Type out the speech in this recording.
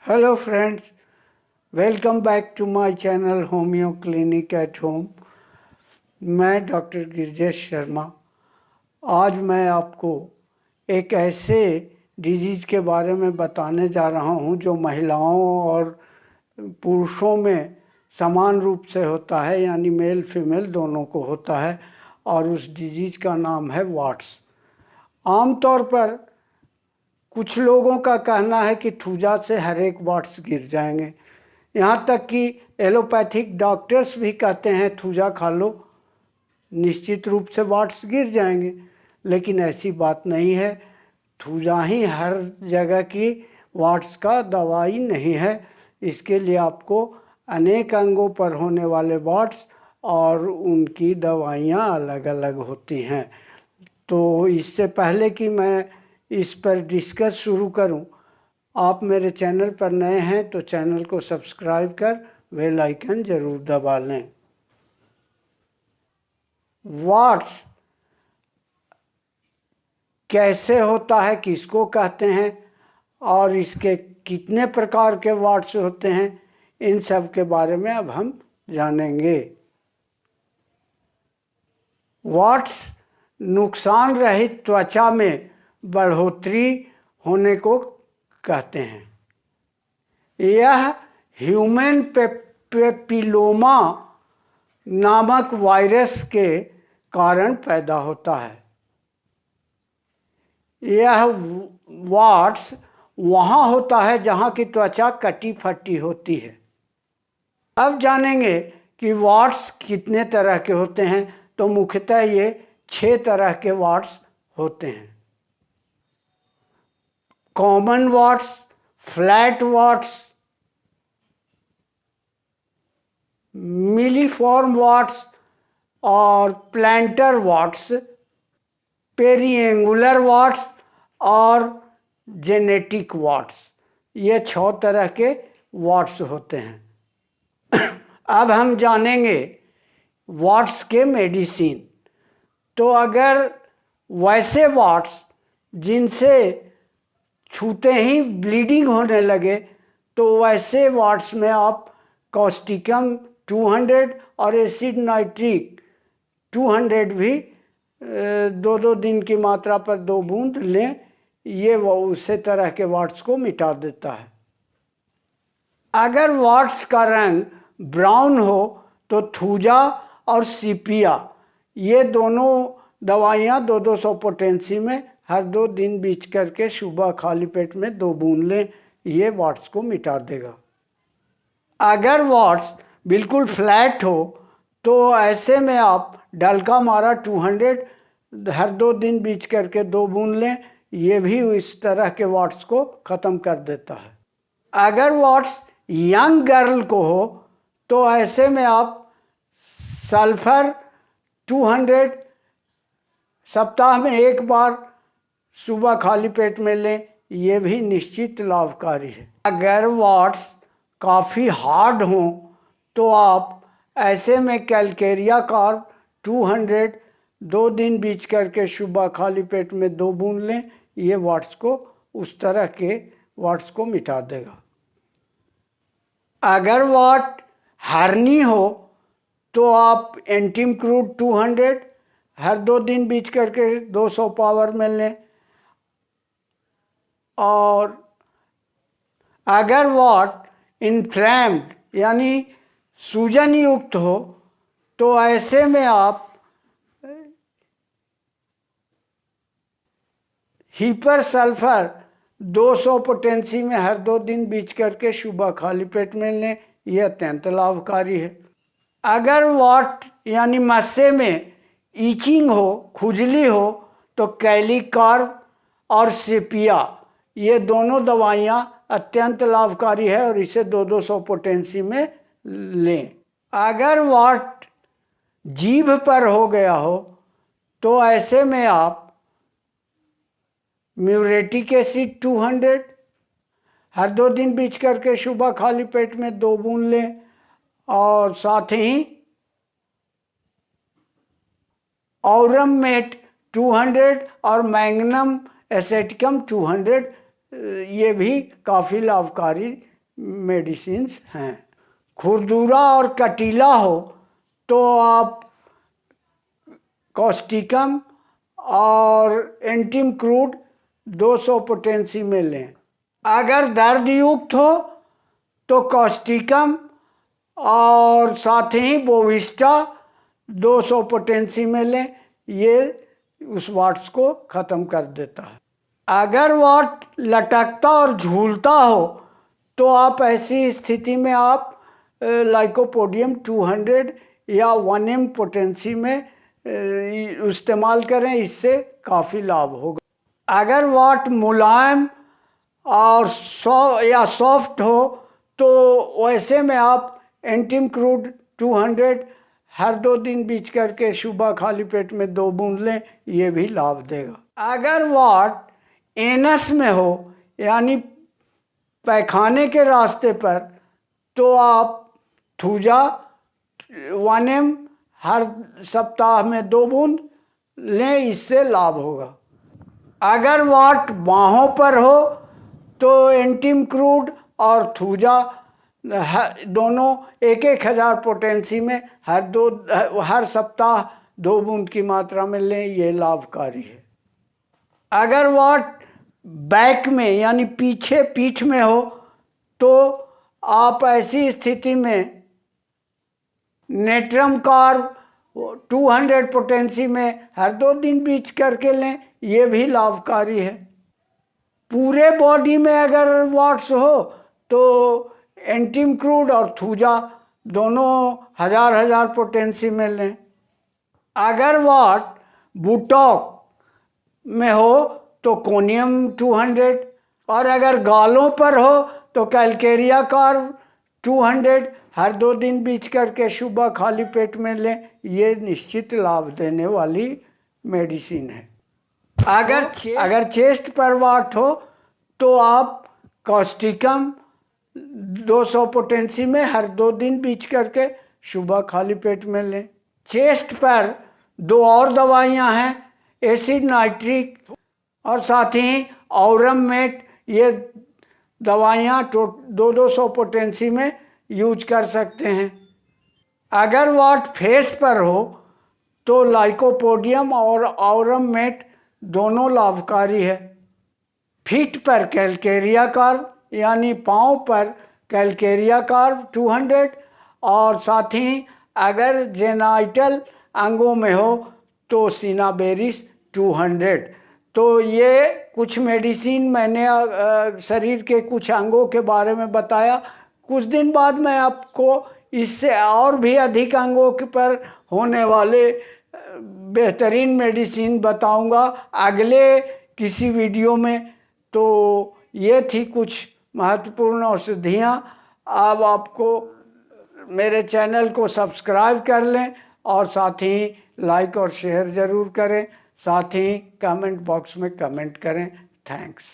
Hello friends, welcome back to my channel homeo clinic at home. मैं doctor Girjesh Sharma. आज मैं आपको एक ऐसे डिजीज़ के बारे में बताने जा रहा हूं जो महिलाओं और पुरुषों में समान रूप से होता है, यानी मेल फीमेल दोनों को होता है, और उस डिजीज़ का नाम है वाट्स। आमतौर पर कुछ लोगों का कहना है कि थूजा से हर एक वाट्स गिर जाएंगे। यहाँ तक कि एलोपैथिक डॉक्टर्स भी कहते हैं थूजा खा लो, निश्चित रूप से वाट्स गिर जाएंगे। लेकिन ऐसी बात नहीं है। थूजा ही हर जगह की वाट्स का दवाई नहीं है। इसके लिए आपको अनेक अंगों पर होने वाले वाट्स और उनकी दवाइयाँ अलग अलग होती हैं। तो इससे पहले कि मैं इस पर डिस्कस शुरू करूं, आप मेरे चैनल पर नए हैं तो चैनल को सब्सक्राइब कर बेल आइकन ज़रूर दबा लें। वाट्स कैसे होता है, किसको कहते हैं और इसके कितने प्रकार के वाट्स होते हैं, इन सब के बारे में अब हम जानेंगे। वाट्स नुकसान रहित त्वचा में बढ़ोतरी होने को कहते हैं। यह ह्यूमन पेपिलोमा नामक वायरस के कारण पैदा होता है। यह वाट्स वहाँ होता है जहाँ की त्वचा कटी फटी होती है। अब जानेंगे कि वाट्स कितने तरह के होते हैं। तो मुख्यतः ये 6 तरह के वाट्स होते हैं। Common warts, flat warts, filiform warts और प्लांटर वाट्स, पेरिएंगुलर वाट्स और जेनेटिक वाट्स। ये 6 तरह के वाट्स होते हैं। अब हम जानेंगे वाट्स के मेडिसिन। तो अगर वैसे वाट्स जिनसे छूते ही ब्लीडिंग होने लगे तो वैसे वाट्स में आप कॉस्टिकम 200 और एसिड नाइट्रिक 200 भी 2-2 दिन की मात्रा पर 2 बूंद लें। ये वो उसी तरह के वाट्स को मिटा देता है। अगर वाट्स का रंग ब्राउन हो तो थूजा और सीपिया, ये दोनों दवाइयाँ 200 पोटेंसी में हर 2 दिन बीच करके सुबह खाली पेट में 2 बूंद लें। ये वाट्स को मिटा देगा। अगर वाट्स बिल्कुल फ्लैट हो तो ऐसे में आप डलका मारा 200 हर 2 दिन बीच करके 2 बूंद लें। ये भी इस तरह के वाट्स को ख़त्म कर देता है। अगर वाट्स यंग गर्ल को हो तो ऐसे में आप सल्फर 200 सप्ताह में 1 बार सुबह खाली पेट में लें। ये भी निश्चित लाभकारी है। अगर वाट्स काफ़ी हार्ड हों तो आप ऐसे में कैलकेरिया कार्ब 200 2 दिन बीच करके सुबह खाली पेट में 2 बूंद लें। ये वाट्स को, उस तरह के वाट्स को मिटा देगा। अगर वाट हर्नी हो तो आप एंटीम क्रूड 200 हर 2 दिन बीच करके 200 पावर में लें। और अगर वाट इन्फ्लेम्ड यानी सूजन युक्त हो तो ऐसे में आप हीपर सल्फर 200 पोटेंसी में हर 2 दिन बीच करके सुबह खाली पेट में लें। यह अत्यंत लाभकारी है। अगर वाट यानी मस्से में ईचिंग हो, खुजली हो, तो कैलिकार्ब और सेपिया, ये दोनों दवाइयाँ अत्यंत लाभकारी है और इसे 200 पोटेंसी में लें। अगर वाट जीभ पर हो गया हो तो ऐसे में आप म्यूरेटिक एसिड 200 हर 2 दिन बीच करके सुबह खाली पेट में 2 बूंद लें। और साथ ही औरम मेट 200 और मैग्नम एसेटिकम 200, ये भी काफ़ी लाभकारी मेडिसिन्स हैं। खुरदुरा और कटीला हो तो आप कॉस्टिकम और एंटीम क्रूड 200 पोटेंसी में लें। अगर दर्द युक्त हो तो कॉस्टिकम और साथ ही बोविस्टा 200 पोटेंसी में लें, ये उस वाट्स को ख़त्म कर देता है। अगर वाट लटकता और झूलता हो तो आप ऐसी स्थिति में आप लाइकोपोडियम 200 या 1M पोटेंसी में इस्तेमाल करें, इससे काफ़ी लाभ होगा। अगर वाट मुलायम और सॉफ्ट हो तो वैसे में आप एंटीम क्रूड 200 हर 2 दिन बीच करके सुबह खाली पेट में 2 बूंद लें, ये भी लाभ देगा। अगर वाट एनस में हो यानी पैखाने के रास्ते पर तो आप थूजा 1M हर सप्ताह में 2 बूंद लें, इससे लाभ होगा। अगर वाट बाहों पर हो तो एंटीम क्रूड और थूजा दोनों 1,000 पोटेंसी में हर सप्ताह 2 बूंद की मात्रा में लें, ये लाभकारी है। अगर वाट बैक में यानी पीछे पीठ में हो तो आप ऐसी स्थिति में नेट्रम कार्ब 200 पोटेंसी में हर 2 दिन बीच करके लें, ये भी लाभकारी है। पूरे बॉडी में अगर वाट्स हो तो एंटीम क्रूड और थूजा दोनों 1000 पोटेंसी में लें। अगर वाट बुटॉक में हो तो कोनियम 200, और अगर गालों पर हो तो कैलकेरिया कार्ब 200 हर 2 दिन बीच करके सुबह खाली पेट में लें, ये निश्चित लाभ देने वाली मेडिसिन है। अगर चेस्ट पर वाट हो तो आप कॉस्टिकम 200 पोटेंसी में हर 2 दिन बीच करके सुबह खाली पेट में लें। चेस्ट पर 2 और दवाइयाँ हैं, एसिड नाइट्रिक और साथ ही औरम मेट, ये दवाइयाँ 200 पोटेंसी में यूज कर सकते हैं। अगर वाट फेस पर हो तो लाइकोपोडियम और औरम मेट दोनों लाभकारी है। फीट पर कैलकेरिया कार्ब यानी पाँव पर कैलकेरिया कार्ब 200, और साथ ही अगर जेनाइटल अंगों में हो तो सिनाबेरिस 200। तो ये कुछ मेडिसिन मैंने शरीर के कुछ अंगों के बारे में बताया। कुछ दिन बाद मैं आपको इससे और भी अधिक अंगों पर होने वाले बेहतरीन मेडिसिन बताऊंगा अगले किसी वीडियो में। तो ये थी कुछ महत्वपूर्ण औषधियाँ। अब आपको मेरे चैनल को सब्सक्राइब कर लें और साथ ही लाइक और शेयर ज़रूर करें, साथ ही कमेंट बॉक्स में कमेंट करें। थैंक्स।